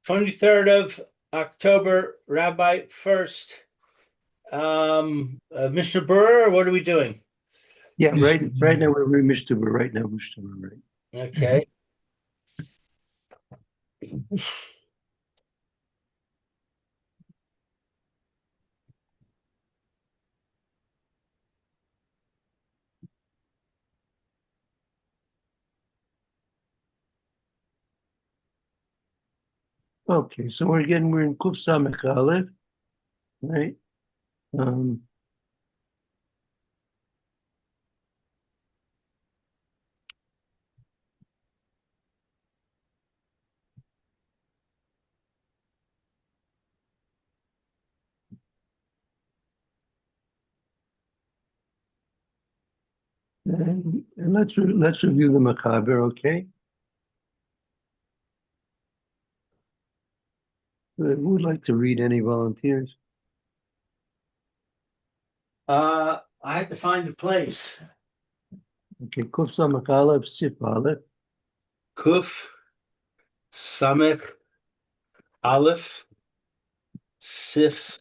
23rd of October, Rabbi Furst. Mishna Berura, what are we doing? Yeah, right now we're Mishna, right now Mishna, right. Okay. Okay, so we're in Kuf Samech Aleph, right? Um, and let's review the Machaber, okay? Who would like to read? Any volunteers? I have to find a place. Okay, Kuf Samech Aleph, Sif Aleph. Kuf, Samech, Aleph, Sif,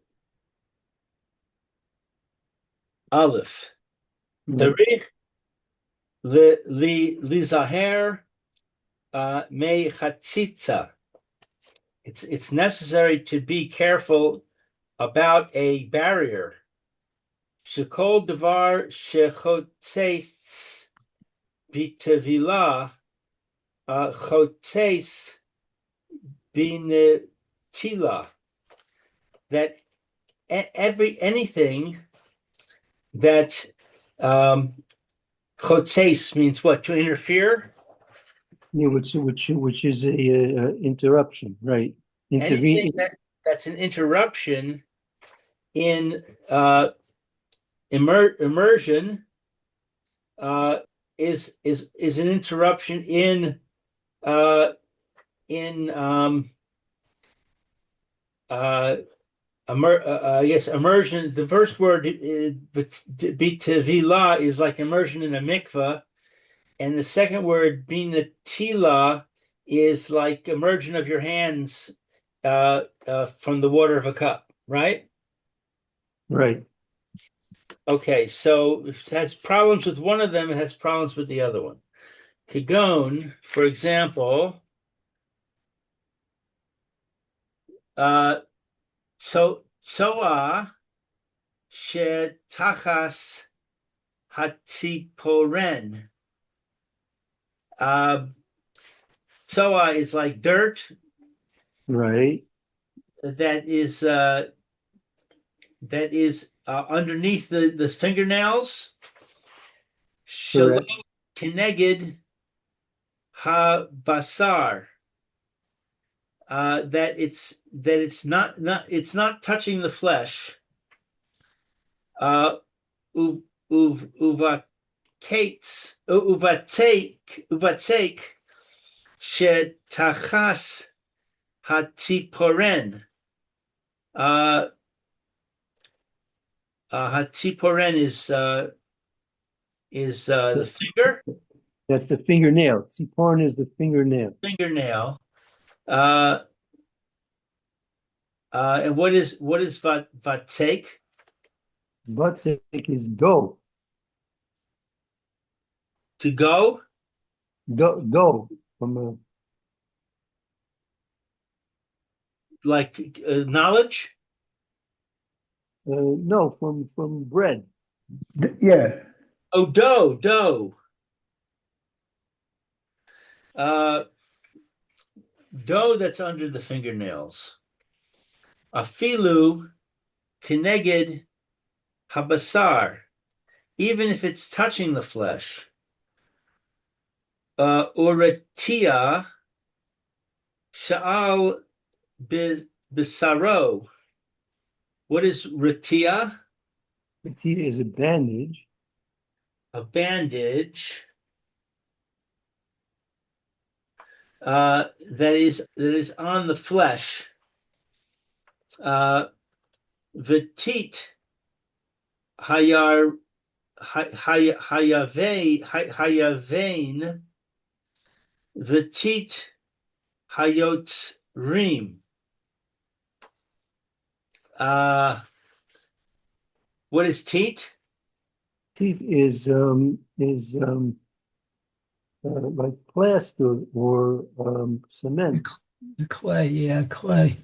Aleph. Right. Tarikh, Lizaher, Me Chatzitza. It's necessary to be careful about a barrier. Shekol Devar Shechotzeitz Bitevila Chotzeis Binetila, that anything that chotzeis means what? To interfere? Yeah, which is a interruption, right? Anything Intervene. that's an interruption in immersion uh, is an interruption uh, in uh, yes, immersion. The first word bitavila is like immersion in a mikveh, and the second word binatila is like immersion of your hands from the water of a cup, right? Right. Okay, so if it has problems with one of them, it has problems with the other one. Kagon, for example, uh, tsoa shetachas hatziporen. Uh, Tsoa is like dirt Right. that is underneath the fingernails. Shalom Correct. keneged ha basar. That it's not touching the flesh. Uh, uvatzek shetachas hatziporen. Uh, Hatziporen is the finger, That's the fingernail. Tziporn is the fingernail. fingernail. Uh, and what is vatzek? Butzik is go, To go, go from a like knowledge. no from bread. Yeah, Oh, dough. Uh, Dough that's under the fingernails. Afilu keneged habasar, even if it's touching the flesh. Uretia sha'al bisaro. What is retia? Petita is a bandage. A bandage that is on the flesh. Vitit hayar hayavain vitit hayotz Reem. Uh, what is teat? Teeth is like plaster or cement. The clay, yeah, clay.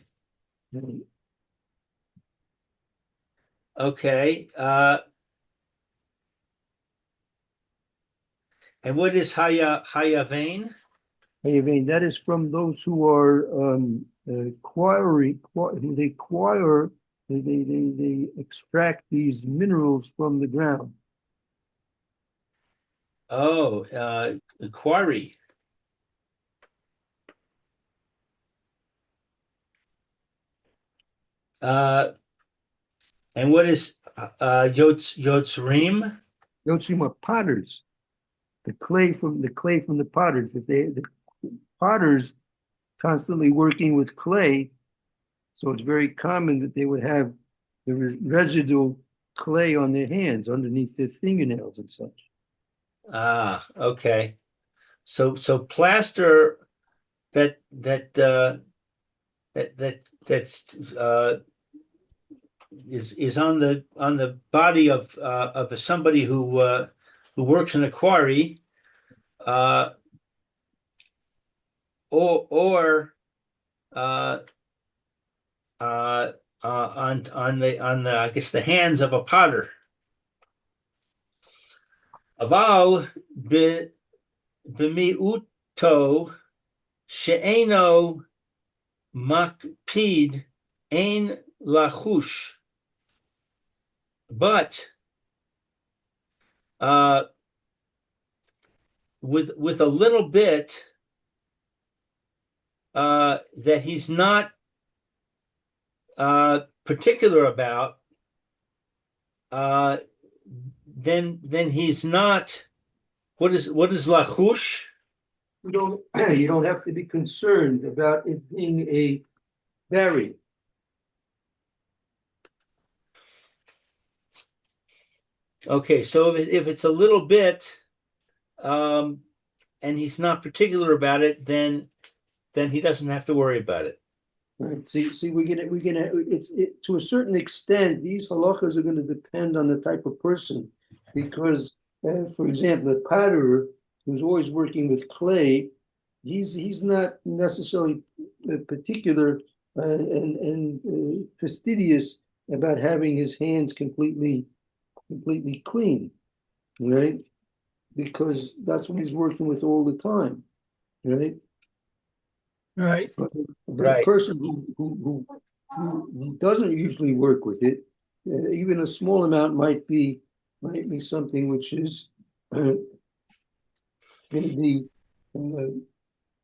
Okay. And what is hayavain? I mean, that is from those who are they acquire, they extract these minerals from the ground. Oh, quarry. Uh, and what is yotzrim? Those who are potters, the clay from the potters. If the potters constantly working with clay, so it's very common that they would have the residual clay on their hands underneath their fingernails and such. Ah, okay. So plaster that's is on the body of somebody who works in a quarry, uh, or uh, uh, on the I guess the hands of a potter. Aval b'miuto she'eno makpid ein lachush, but uh, with a little bit that he's not particular about, uh, then he's not. What is lachush? You don't have to be concerned about it being a berry. Okay, so if it's a little bit, um, and he's not particular about it, then he doesn't have to worry about it. Right. See, we're gonna. To a certain extent, these halachas are going to depend on the type of person, because, for example, a potter who's always working with clay, he's not necessarily particular and fastidious about having his hands completely clean, right? Because that's what he's working with all the time, right? Right. But a Right. person who doesn't usually work with it, even a small amount might be something which is going to be uh,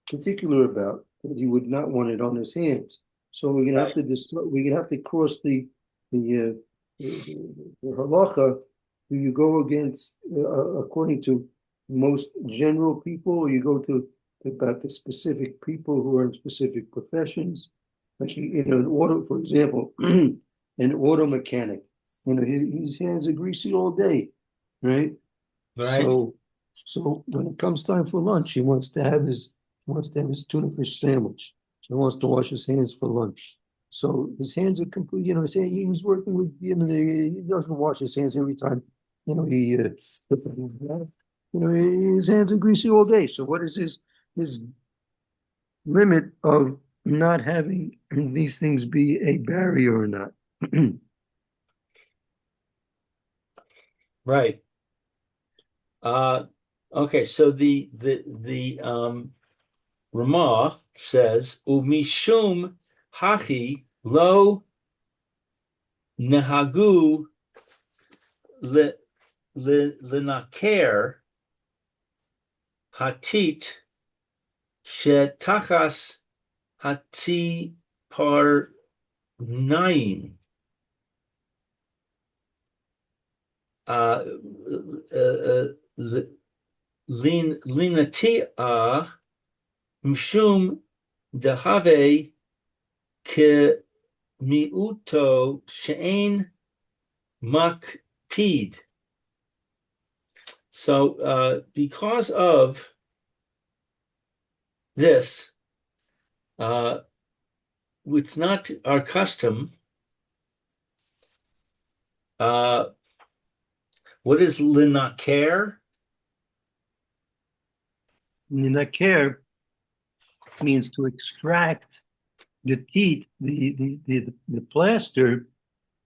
particular about, that he would not want it on his hands. So Right. we're gonna have to cross the halacha. Do you go against according to most general people, or you go to about the specific people who are in specific professions? Like an auto, for example, an auto mechanic. His hands are greasy all day, right? Right. So when it comes time for lunch, he wants to have his tuna fish sandwich. So he wants to wash his hands for lunch. So his hands are complete. He's working with. He doesn't wash his hands every time. His hands are greasy all day. So what is his limit of not having these things be a barrier or not? Right. Uh, okay. So the Ramah says umishum hachi lo nehagu le lenaker hatit shetachas hati par naim. Uh, Linatia mshum dehave ke miuto she'en makpid. So because of this, uh, it's not our custom. What is linaker? Ninaker means to extract the teeth, the plaster,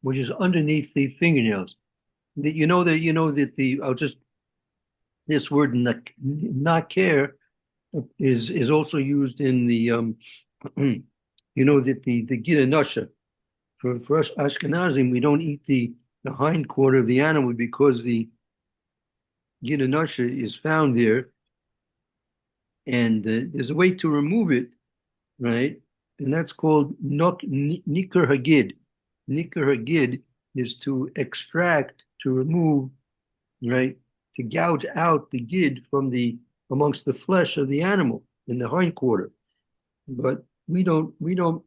which is underneath the fingernails. That the I'll just this word naker is also used in the that the giranasha. For us Ashkenazim, we don't eat the hind quarter of the animal because the giranasha is found there, and there's a way to remove it, right? And that's called niker hagid. Niker hagid is to extract, to remove, right? To gouge out the gid from amongst the flesh of the animal in the hindquarter. But we don't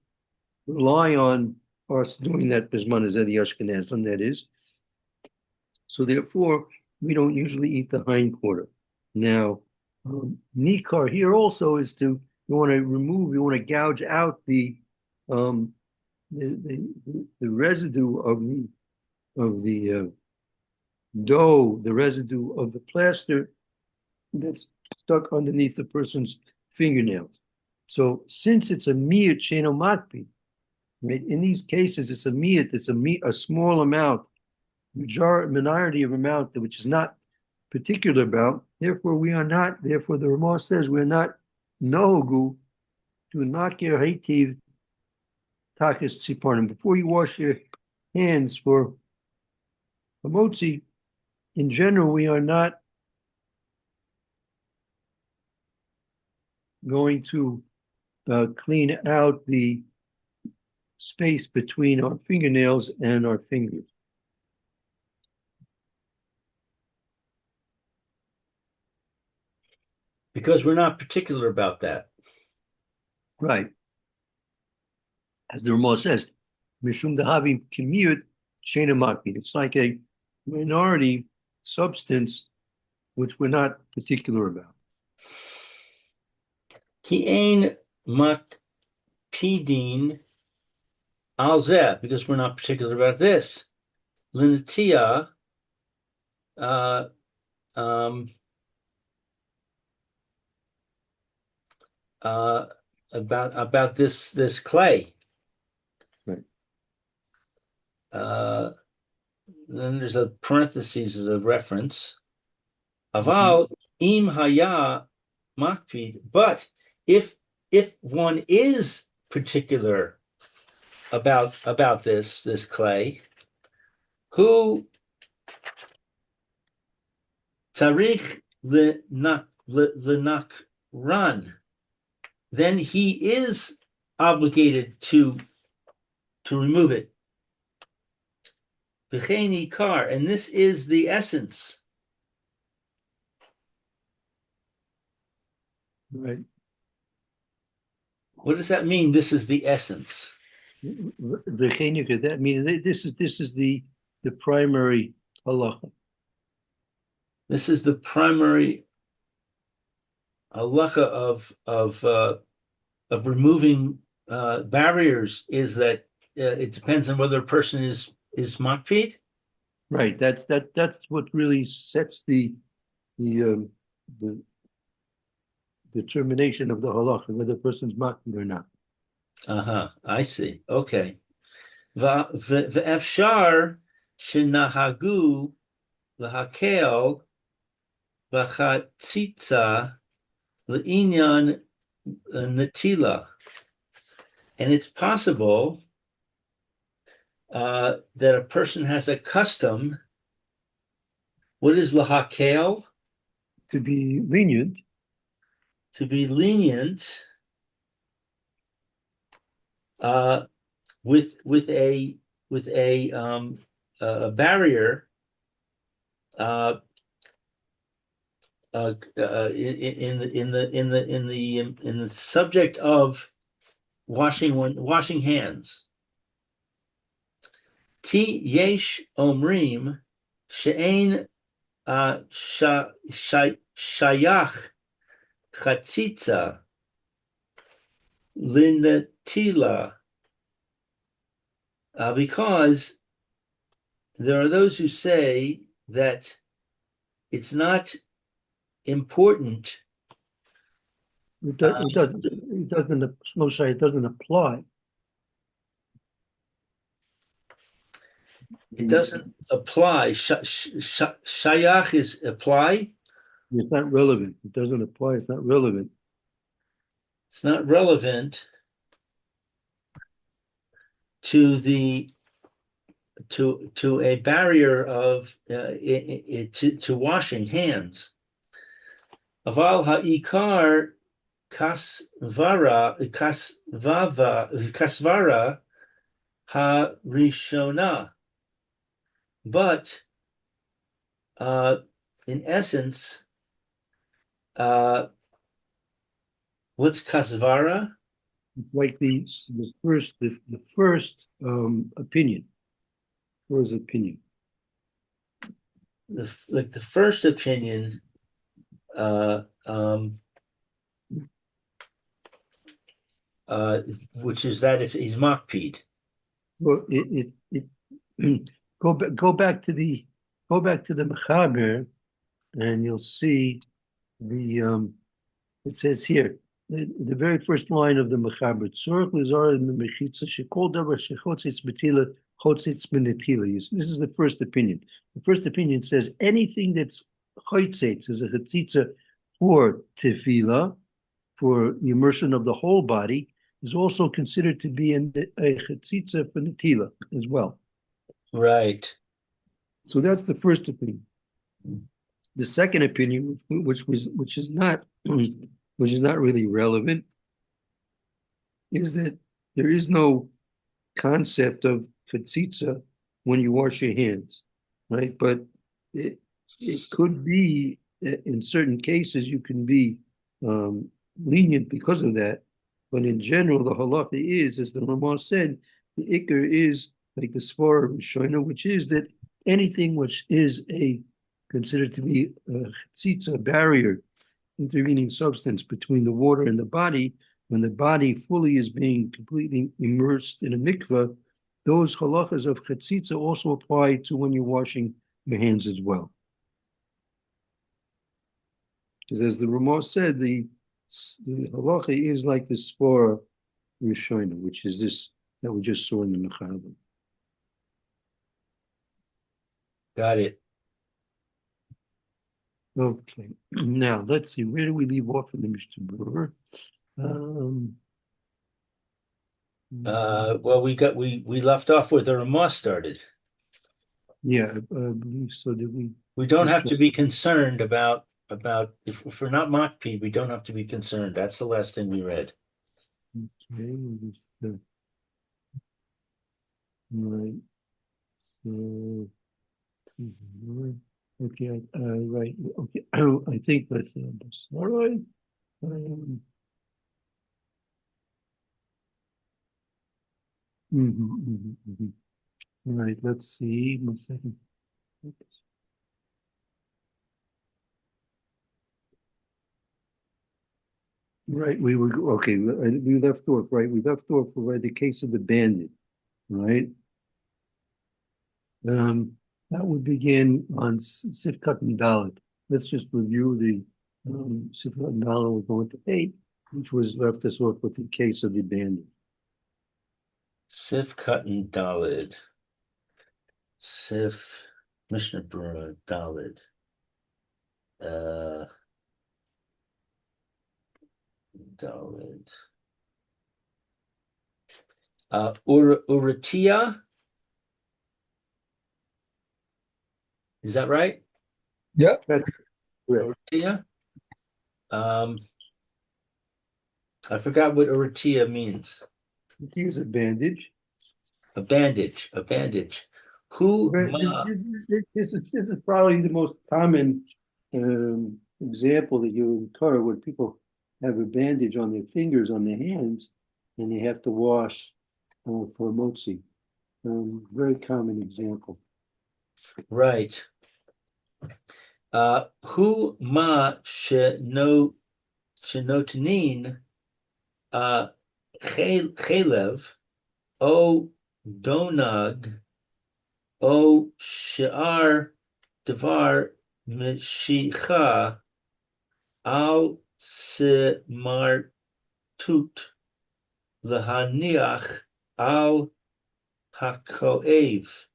rely on us doing that bisman the Ashkenazim, that is. So therefore, we don't usually eat the hindquarter. Now, nikar here also is you want to gouge out the residue of the dough, the residue of the plaster that's stuck underneath the person's fingernails. So since it's a miyut sheno makpi, right, in these cases it's a miyut, a small amount, minority of amount which is not particular about. Therefore, the Ramah says we're not nogu to nakir hativ takis tziparnim. Before you wash your hands for hamotzi, in general, we are not going to clean out the space between our fingernails and our fingers. Because we're not particular about that. Right. As the Ramah says, Mishum Dahavi Kimiyut Shena Makbid. It's like a minority substance which we're not particular about. Ki ein makpidin al zeh, because we're not particular about this. Linatia, about this clay. Right. Then there's a parentheses as a reference. Aval im haya makpid, but if one is particular about this clay, who tzarich lenakran, then he is obligated to remove it. V'chein ikar, and this is the essence. Right. What does that mean? This is the essence. That means this is the primary halacha. This is the primary halacha of removing barriers. Is that it depends on whether a person is makpid? Right. That's what really sets the determination of the halacha, whether the person's makpid or not. I see. Okay. Ve'efshar shenahagu lahakel lachatzitza leinyan natila, and it's possible that a person has a custom. What is lahakel? To be lenient. To be lenient with a barrier in the subject of washing hands. Ki yesh omrim she'ein shayach chatzitza linatila because there are those who say that it's not important. Moshe, it doesn't apply. It doesn't apply. Shayach is apply. It's not relevant. It doesn't apply. It's not relevant. It's not relevant to the to a barrier of to washing hands. Aval ha'ikar kasvara harishona. But in essence, what's kasvara? It's like the first opinion. First opinion. Like the first opinion, which is that if he's makpid. Well, go back to the Mechaber, and you'll see the it says here the very first line of the Mechaber. Tzorach lizar mechitza shekol davar shechotzitz betila chotzitz benetila. This is the first opinion. The first opinion says anything that's chotzitz is a chetzitza for tefillah, for immersion of the whole body, is also considered to be a chetzitza for netila as well. Right. So that's the first opinion. The second opinion, which is not really relevant, is that there is no concept of chetzitza when you wash your hands, right? But it could be in certain cases you can be lenient because of that. But in general, the halacha is, as the Ramah said, the ikar is like the svara Mishna, which is that anything which is considered to be a tzitza, barrier, intervening substance between the water and the body, when the body fully is being completely immersed in a mikveh, those halachas of chetzitza also apply to when you're washing your hands as well. Because as the Ramah said, the halacha is like the svara Mishna, which is this that we just saw in the Mechaber. Got it. Okay, now let's see, where do we leave off in the Mishnah Berura? Well, we left off where the Ramah started. Yeah, I believe so. Did we? We don't have to be concerned about if we're not makpid, we don't have to be concerned. That's the last thing we read. Okay, right. So, okay, right. Okay, I think that's all right. All right, let's see. 1 second. Right, we were okay. We left off, right? We left off with the case of the bandit, right? That would begin on Sifkat and Dalit. Let's just review the Sifkat and Dalit. We're going to 8, which was left us off with the case of the bandit. Sifkat and Dalid. Sif Mishna Berura Dalid. Dalid. Uratia. Is that right? Yep. That's correct. Uratia. I forgot what uratia means. Use a bandage. A bandage. A bandage. Who? This is probably the most common example that you incur when people have a bandage on their fingers, on their hands, and they have to wash for motzi. Very common example. Right. Who ma shenotanin chalev o donag o she'ar devar mishicha al semartut lahaniach al hakoev.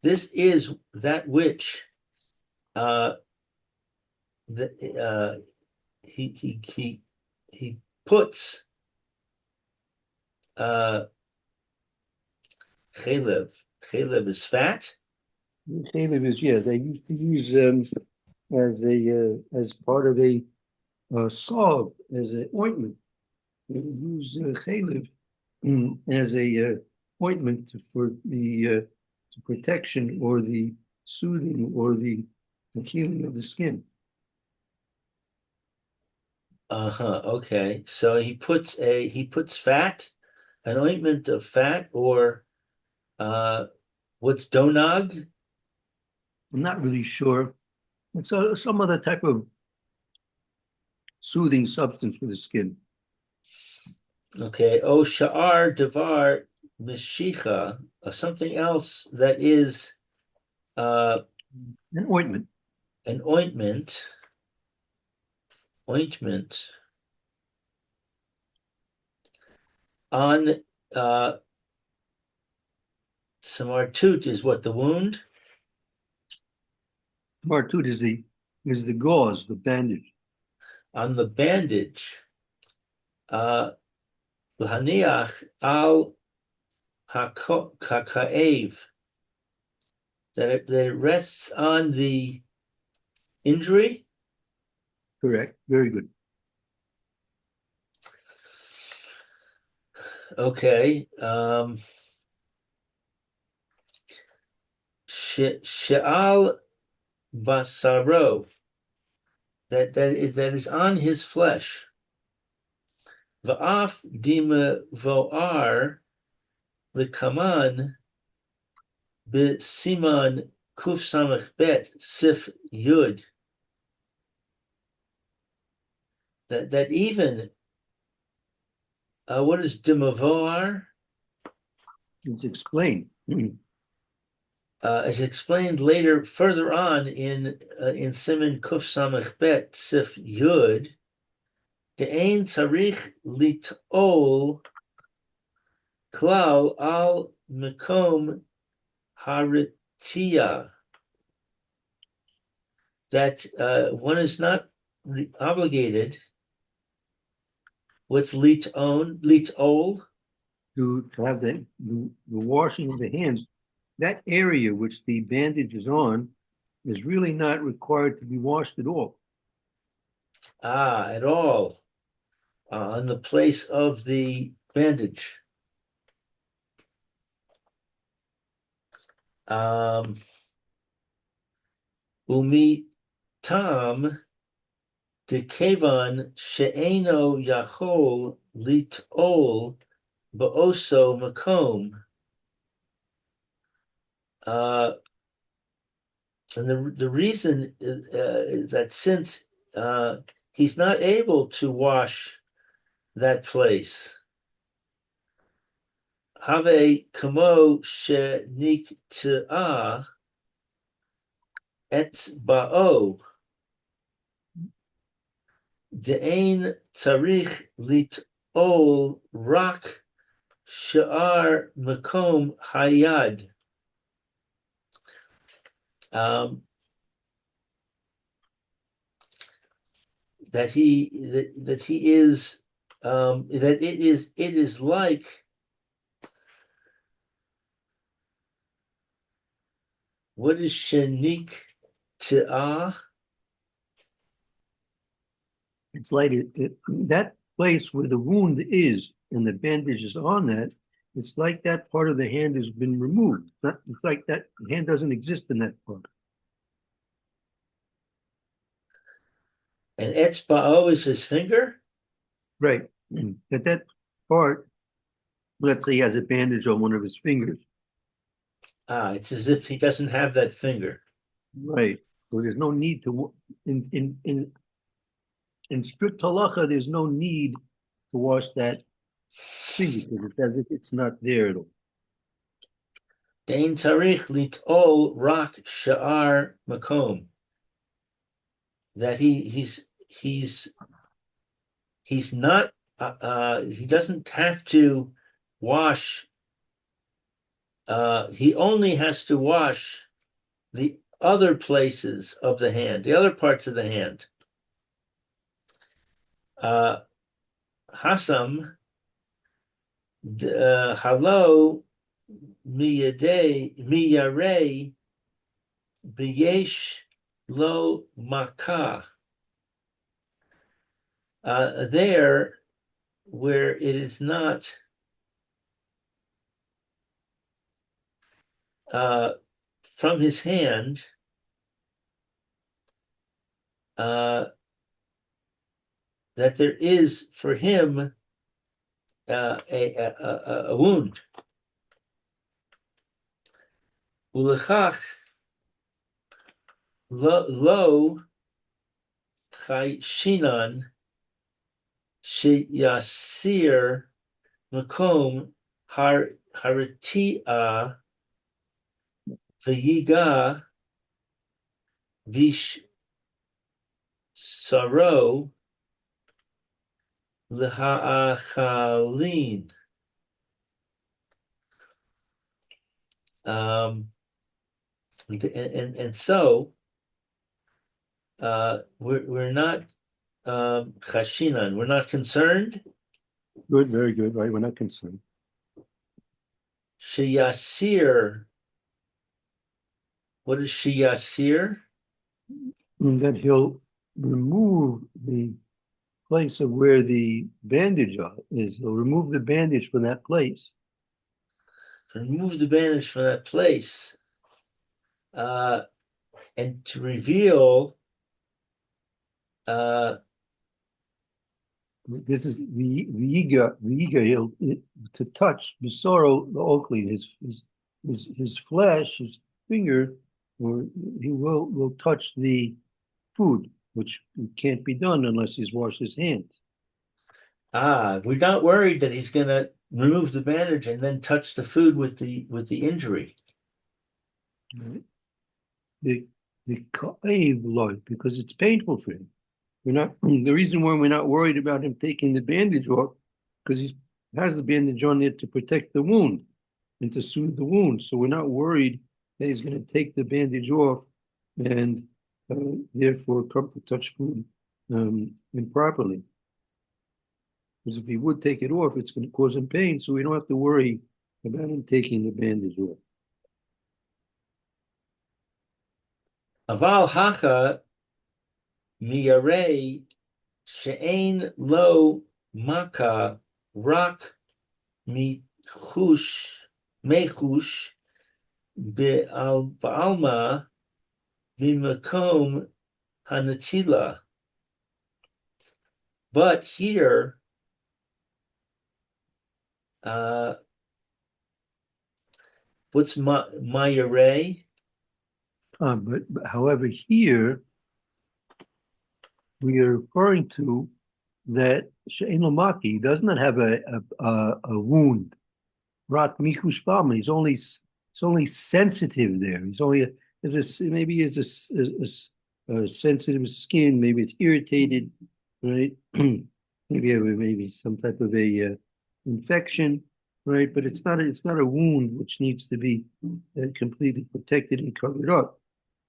This is that which he puts chalev. Chalev is fat. Caleb is, yeah, they used to use as part of a salve, as an ointment. They would use Caleb as a ointment for the protection or the soothing or the healing of the skin. Okay. So he puts fat, an ointment of fat, or what's donag? I'm not really sure. It's some other type of soothing substance for the skin. Okay. O sha'ar devar mishicha, something else that is An ointment. an ointment. Ointment on samartut is what, the wound? Martut is the gauze, the bandage. On the bandage. L'haniach al hakaev, that it rests on the injury. Correct. Very good. Okay. She'al basaro, that is on his flesh. Va'af dima vo'ar l'kaman b'siman kuf samach bet sif yud. That even what is dimavoar? It's explained. As explained later, further on in Siman Kuf Samach Bet Sif Yud, De'ein Tzarich Litol Klal Al Mekom Haritia, that one is not obligated. What's litol? To have the washing of the hands. That area which the bandage is on is really not required to be washed at all. At all, on the place of the bandage. Umi tam de kevan she'eno yachol litol ba'oso makom. And the reason is that since he's not able to wash that place, have kamo she'nikta'a etz ba'o de'ein tzarich litol rak sha'ar makom hayad. That he is that it is like what is shenik ta'ah? It's like that place where the wound is and the bandage is on that. It's like that part of the hand has been removed. It's like that hand doesn't exist in that part. And etzba'o is his finger? Right. That part, let's say he has a bandage on one of his fingers. It's as if he doesn't have that finger. Right. So there's no need to in strict halacha, there's no need wash that finger because it's as if it's not there at all. Dein tarich litol rak sha'ar makom. That he's not he doesn't have to wash. He only has to wash the other places of the hand, the other parts of the hand. Hasam halo miyarei biyesh lo makah. There, where it is not from his hand, that there is for him a wound. Ulechach lo shinan sheyasir makom haritia v'yiga vish saro l'ha'achalin. And so we're not chashinan. We're not concerned. Good, very good. Right, we're not concerned. Sheyasir. What is sheyasir? And that he'll remove the place of where the bandage is. He'll remove the bandage from that place. Remove the bandage from that place, and to reveal. This is the yiga. He'll to touch Besoro the Oakley, his flesh, his finger, or he will touch the food, which can't be done unless he's washed his hands. We're not worried that he's going to remove the bandage and then touch the food with the injury. Right. The ka'ev loy, because it's painful for him. We're not the reason why we're not worried about him taking the bandage off, because he has the bandage on there to protect the wound and to soothe the wound. So we're not worried that he's going to take the bandage off and therefore come to touch food improperly. Because if he would take it off, it's going to cause him pain, so we don't have to worry about him taking the bandage off. Aval hacha miyarei she'ein lo maka rak mechush ba'alma v'makom hanatila. But here, what's mayarei? But however, here we are referring to that She'ein Lamaki does not have a wound. Rat Mikush Bama. He's only sensitive there. He's only maybe he has a sensitive skin. Maybe it's irritated, right? maybe some type of a infection, right? But it's not a wound which needs to be completely protected and covered up.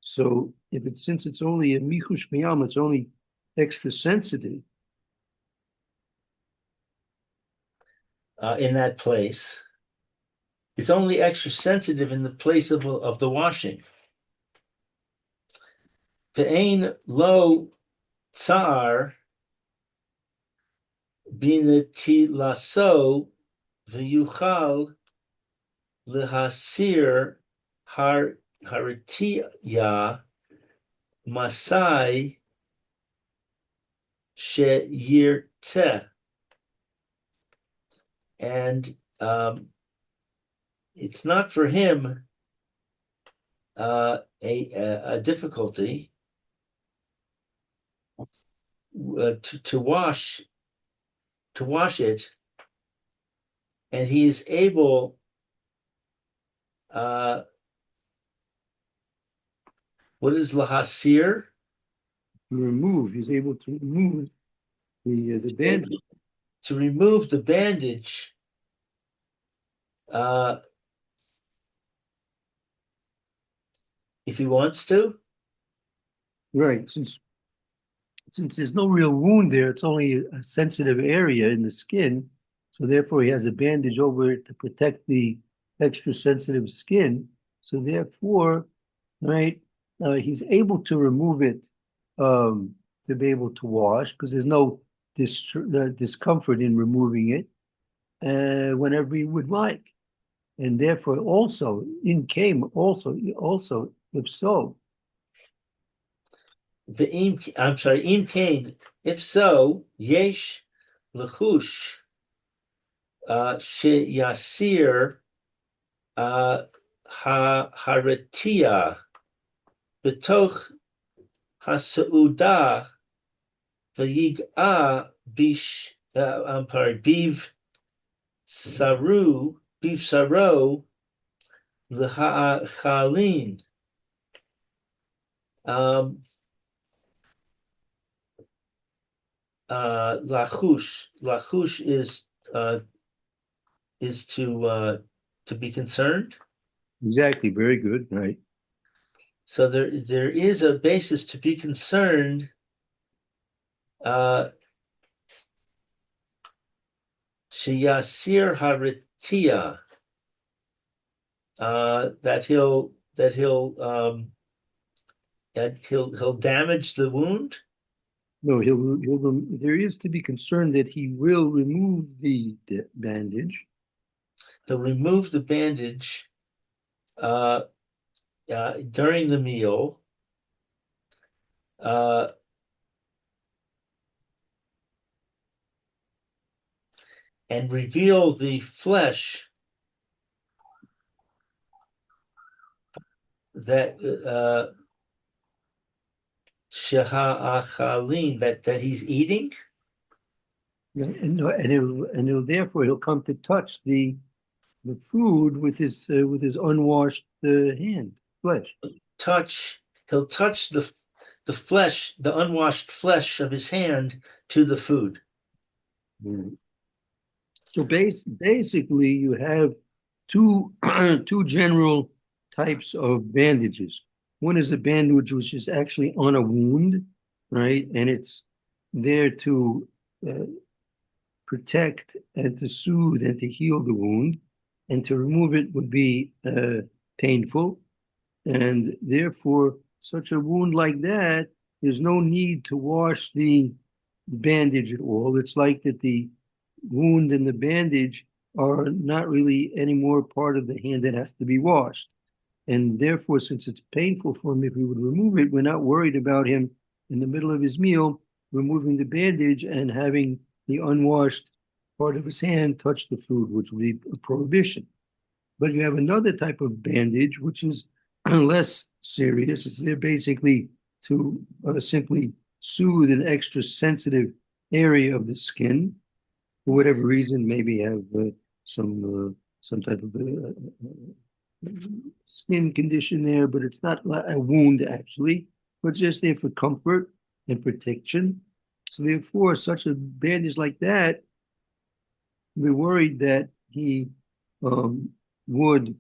So since it's only a Mikush Miyam, it's only extra sensitive. In that place. It's only extra sensitive in the place of the washing. Ve'ein lo tsar binetilaso v'yuchal lehasir haritiya masai sheyirteh. And it's not for him a difficulty to wash to wash it, and he is able what is lahasir? He's able to remove the bandage. To remove the bandage if he wants to. Right, since there's no real wound there, it's only a sensitive area in the skin. So therefore, he has a bandage over it to protect the extra sensitive skin. So therefore, right, he's able to remove it to be able to wash because there's no discomfort in removing it whenever he would like. And therefore, also, in came also, if so, I'm sorry, im kain. If so, yesh lechush sheyasir haratia betoch hasauda v'yig'a I'm sorry, biv saro l'ha'chalin. Lachush is to be concerned. exactly, very good, right? So there is a basis to be concerned. Sheyasir haritia, that he'll damage the wound. No, there is to be concerned that he will remove the bandage. He'll remove the bandage during the meal. And reveal the flesh that sheha'achalin that he's eating. Therefore he'll come to touch the food with his unwashed flesh. He'll touch the flesh, the unwashed flesh of his hand to the food. Mm. So basically, you have two two general types of bandages. One is a bandage which is actually on a wound, right, and it's there to uh, protect and to soothe and to heal the wound, and to remove it would be painful, and therefore, such a wound like that, there's no need to wash the bandage at all. It's like that the wound and the bandage are not really any more part of the hand that has to be washed. And therefore, since it's painful for him, if we would remove it, we're not worried about him in the middle of his meal removing the bandage and having the unwashed part of his hand touch the food, which would be a prohibition. But you have another type of bandage, which is less serious. It's there basically to simply soothe an extra sensitive area of the skin for whatever reason, maybe have some type of skin condition there, but it's not a wound actually, but just there for comfort and protection. So therefore, such a bandage like that, we're worried that he would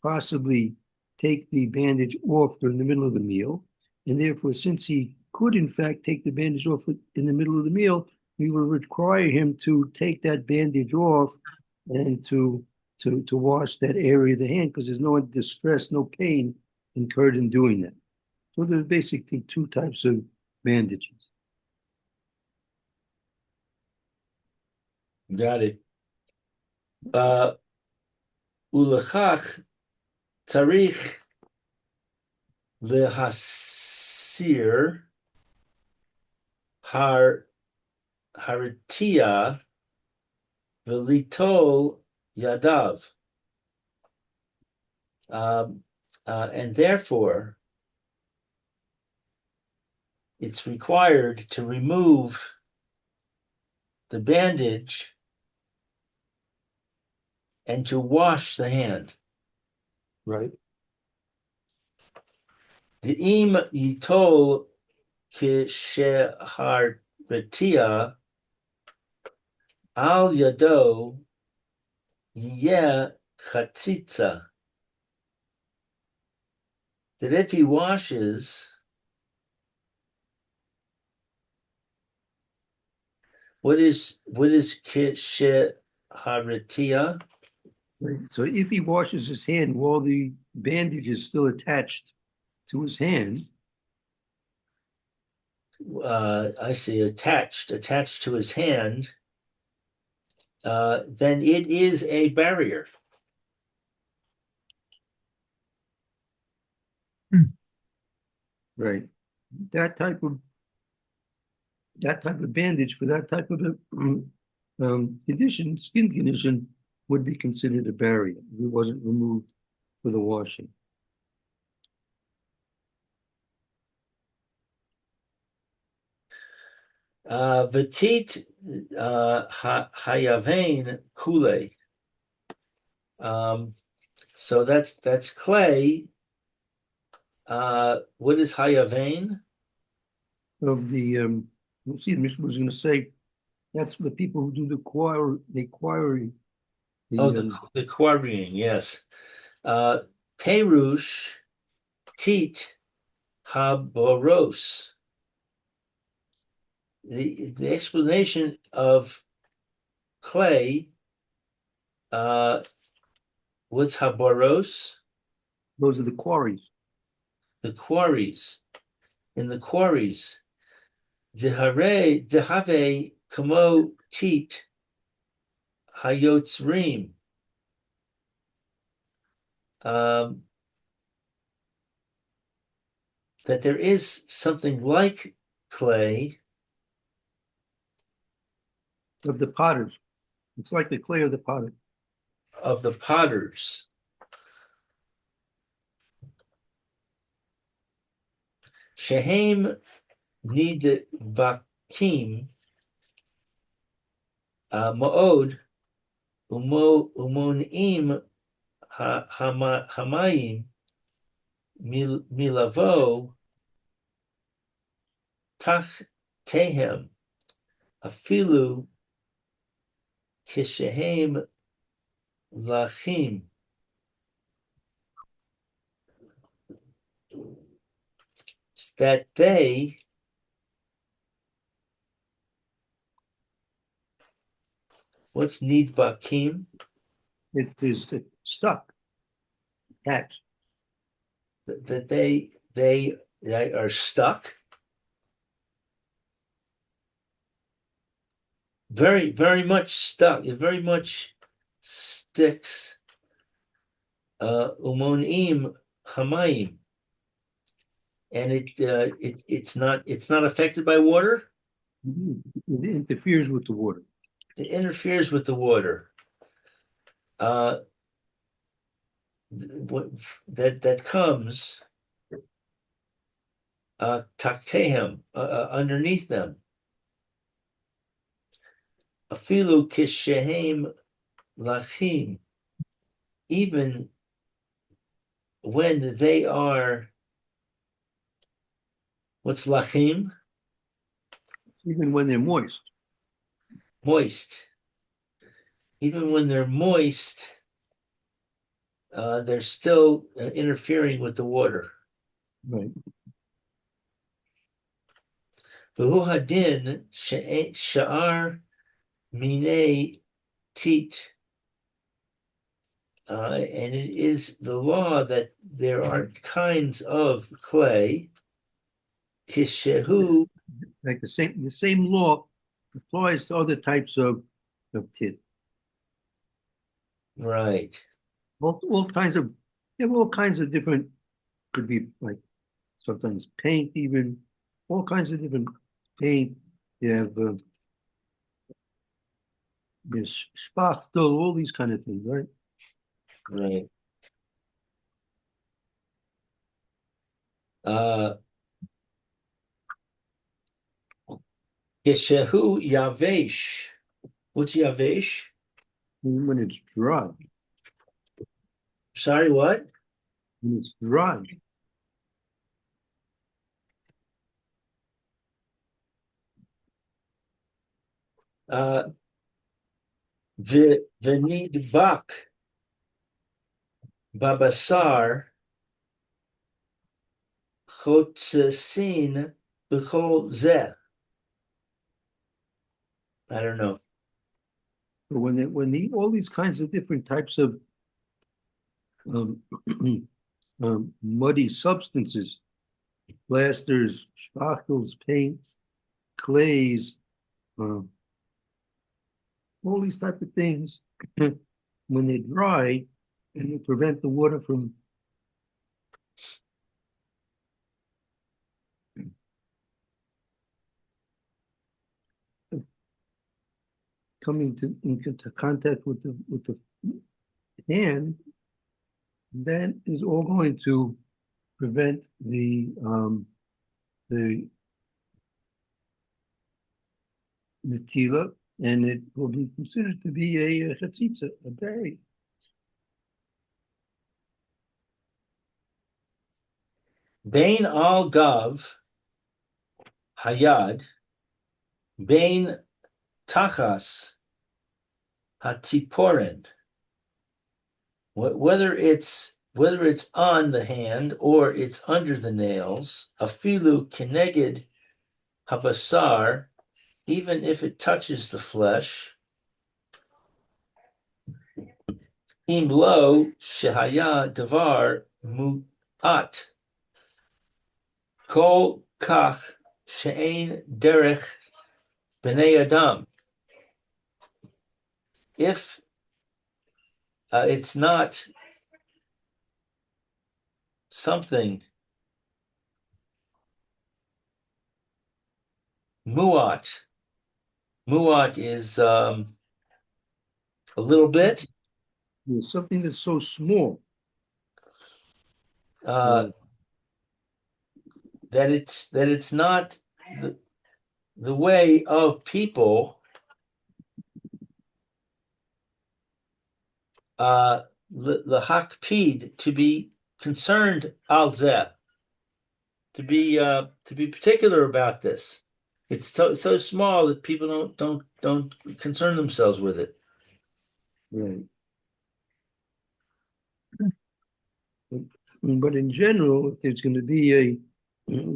possibly take the bandage off during the middle of the meal. And therefore, since he could in fact take the bandage off in the middle of the meal, we will require him to take that bandage off and to wash that area of the hand because there's no distress, no pain incurred in doing that. So there's basically two types of bandages. Got it. Ulechach tzarich lehasir haritia v'litol yadav. And therefore, it's required to remove the bandage, and to wash the hand. Right. De'im yitol kishehartia al yado yeh chatzitza. That if he washes, what is kishehartia? Right. So if he washes his hand while the bandage is still attached to his hand, I see attached to his hand, then it is a barrier. right, that type of bandage for that type of condition, skin condition, would be considered a barrier if it wasn't removed for the washing. V'tit hayavain kule. So that's clay. What is hayavain? Of the we'll see, the Mishnah was going to say that's the people who do the quarry. Oh, the quarrying, yes. Perush tit haboros. The explanation of clay, what's haboros? Those are the quarries. The quarries. In the quarries. Dehave kamo tit hayotzrim. That there is something like clay Of the potters. It's like the clay of the potter. of the potters. Shehem nidvakim ma'od umonim hamayim milavo tach tehem afilu kishehem lachim. That they what's nidvakim? It is stuck, attached. That they are stuck. Very, very much stuck. It very much sticks. Umonim hamayim, and it's not affected by water. It interferes with the water. It interferes with the water. That comes taktehem underneath them. Afilu kishehem lachim, even when they are, what's lachim? Even when they're moist. Moist. Even when they're moist, they're still interfering with the water. Right. V'hu hadin sha'ar minei tit. And it is the law that there are kinds of clay, kishehu, Like the same law applies to other types of tit. right. All kinds of, you have all kinds of different, could be like sometimes paint, even all kinds of different paint. You have there's spachtel, all these kind of things, right? Right. Kishehu yavesh. What's yavesh? When it's dry. Sorry, what? When it's dry. Uh, V'nidbak babasar chotzesin b'chol zeh. I don't know. But when all these kinds of different types of um, muddy substances, plasters, spachtels, paints, clays, um, all these type of things, when they dry and they prevent the water from coming into contact with the hand, that is all going to prevent the tila, and it will be considered to be a chatzitza, a berry. Bain al gav hayad, bain tachas hatziporen. Whether it's on the hand or it's under the nails, afilu keneged habasar, even if it touches the flesh, im lo shehaya davar mu'at, kol kach she'ein derech b'nei adam. If it's not something mu'at, mu'at is a little bit. There's something that's so small. Uh, that it's not the way of people the hakpid, to be concerned al zeh, to be particular about this. It's so small that people don't concern themselves with it. Right. But in general, if there's going to be a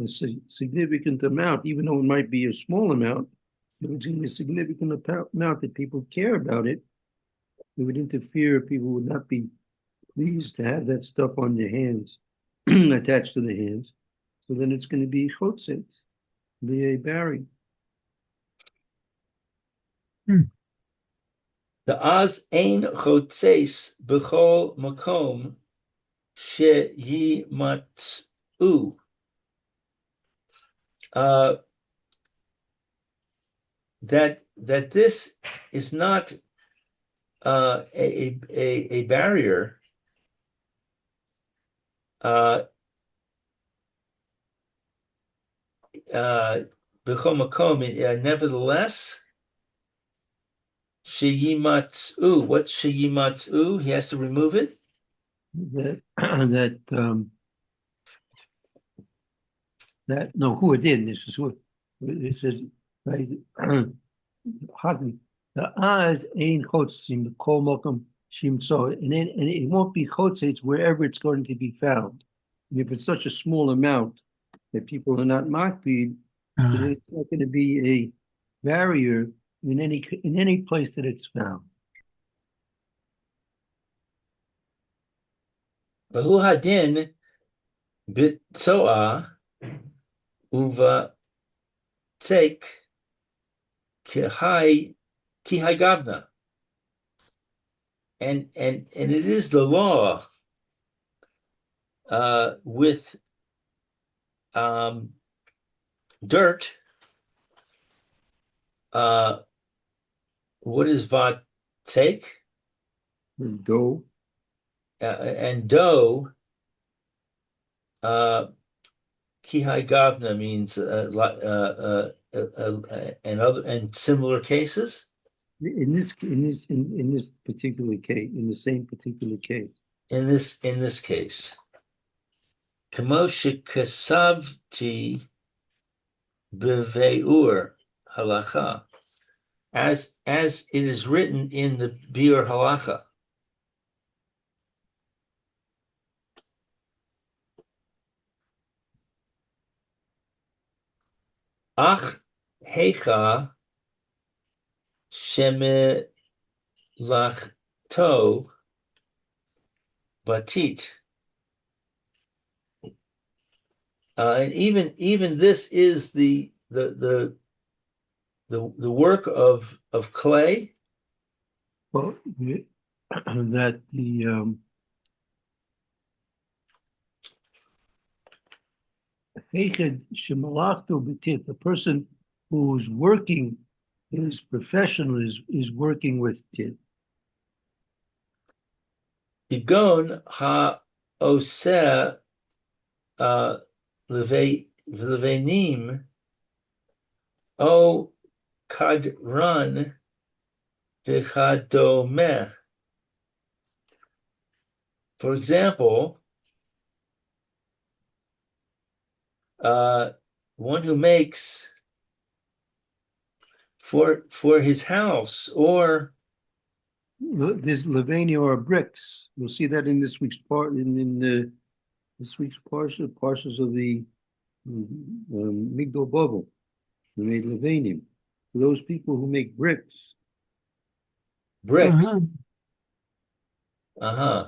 significant amount, even though it might be a small amount, if it's going to be a significant amount that people care about it, it would interfere. People would not be pleased to have that stuff on their hands, attached to the hands. So then it's going to be chotzetz, be a barring. The az ein chotzeis b'chol makom sheyimatzu. That this is not a barrier nevertheless, sheyimatzu. What's sheyimatzu? He has to remove it. That no, who it did. This is what it says. Right, the eyes ain't chotzim the kol mokum shimtzo, and it won't be chotzetz wherever it's going to be found. And if it's such a small amount that people are not makpid, then it's not going to be a barrier in any place that it's found. V'hu hadin bitzoa uva tzek kihai gavna. And it is the law with dirt. What is vat take? Dough. And dough. Kihai gavna means and similar cases. in this particular case, in the same particular case. In this case. Kamo shekasavti beveur halacha, as it is written in the Biur Halacha. Ach hecha shemelachto batit. And even this is the work of clay. Well, that the the person who's working, his professional is working with tit. Kigon ha oseh levenim o kadran v'chadomeh. For example, one who makes for his house, or There's Levania or bricks. You'll see that in this week's part in this week's parshas of the Migdal Bavel. We made Levanium. Those people who make bricks. bricks. Uh-huh. Uh-huh.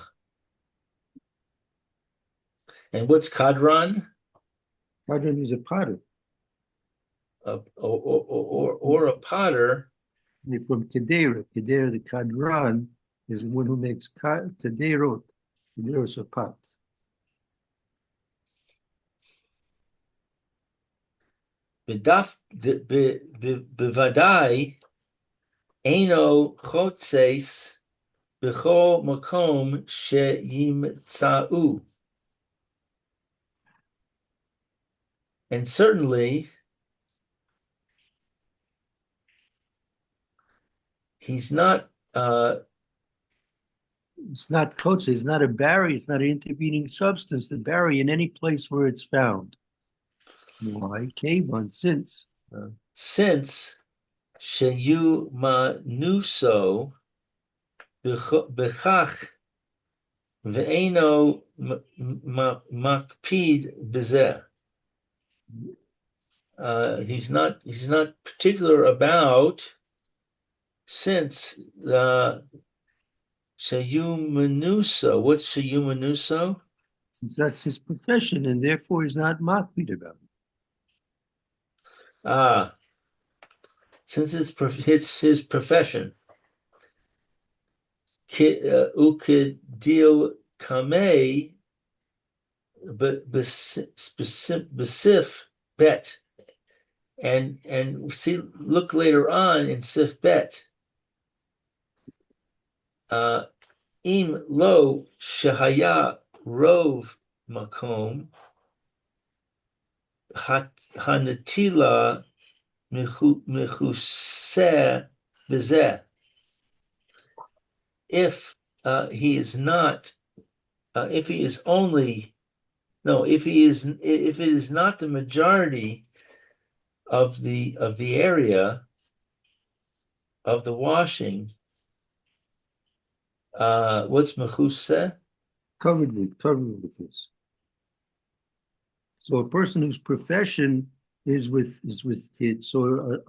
And what's kadran? Kadran is a potter. Or a potter. They're from Kedera. Kedera, the Kadran, is the one who makes Kederot. Kederos are pots. Bevadai eino chotzeis b'chol makom sheyimtzau. And certainly, he's not. It's not kotze. It's not a barrier. It's not an intervening substance. The barrier in any place where it's found. Why? Kevon, since Sheyu manuso bechach ve'eno makpid bezeh. He's not particular about, since Shayumanuso. What's Shayumanuso? since that's his profession, and therefore he's not makpid about it. Since it's his profession. Ukidil kamei besif bet. And see, look later on in Sif Bet. Im lo shahaya rov makom hanatila mechuseh bezeh. If he is not, if he is only, no, if it is not the majority of the area of the washing, what's mechuseh? Covered with this. So a person whose profession is with tit, so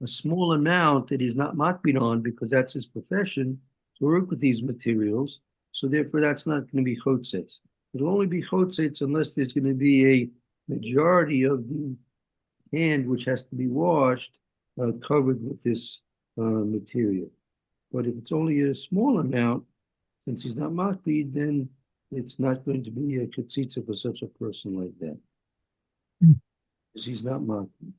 a small amount that he's not makpid on because that's his profession to work with these materials. So therefore, that's not going to be chotzetz. It'll only be chotzetz unless there's going to be a majority of the hand which has to be washed covered with this material. But if it's only a small amount, since he's not makpid, then it's not going to be a ketzitza for such a person like that. Because he's not makpid.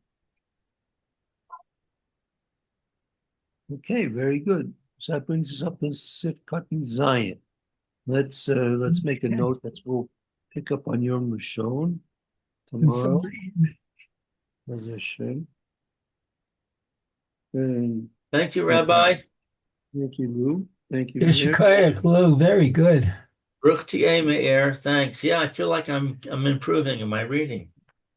Okay, very good. So that brings us up to Sif Cotton Zion. Let's make a note that we'll pick up on Yom Rishon tomorrow. And Thank you, Rabbi. Thank you, Lou. Thank you, Mayor. Yeshikaya, Lou, very good. Baruch T'yeh Me'er. Thanks. Yeah, I feel like I'm improving in my reading.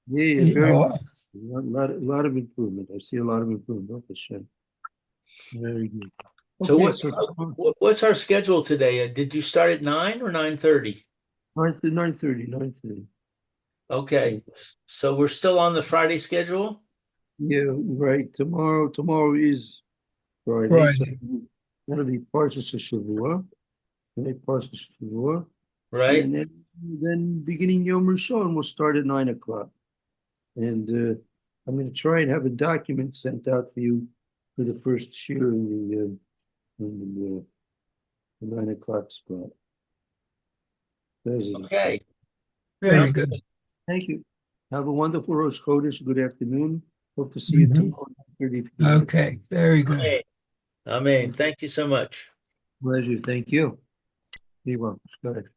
Yeah, You very are. lot of improvement. I see a lot of improvement. Baruch Hashem. Very good. So Okay, so what's our schedule today? Did you start at 9 or 9:30? 9:30. Okay. So we're still on the Friday schedule? Yeah, right. Tomorrow is Friday, so Right. that'll be Parshas Shavua. Right, Parshas Shavua. Right? And then beginning Yom Rishon will start at 9 o'clock. And I'm going to try and have a document sent out for you for the first shir in the 9 o'clock spot. President. Okay. Very good. Thank you. Have a wonderful Rosh Chodesh. Good afternoon. Hope to see you Mhm. tomorrow at 9:30 p.m. Okay, very good. Amen. Amen. Thank you so much. Pleasure. Thank you. Be well. Go ahead.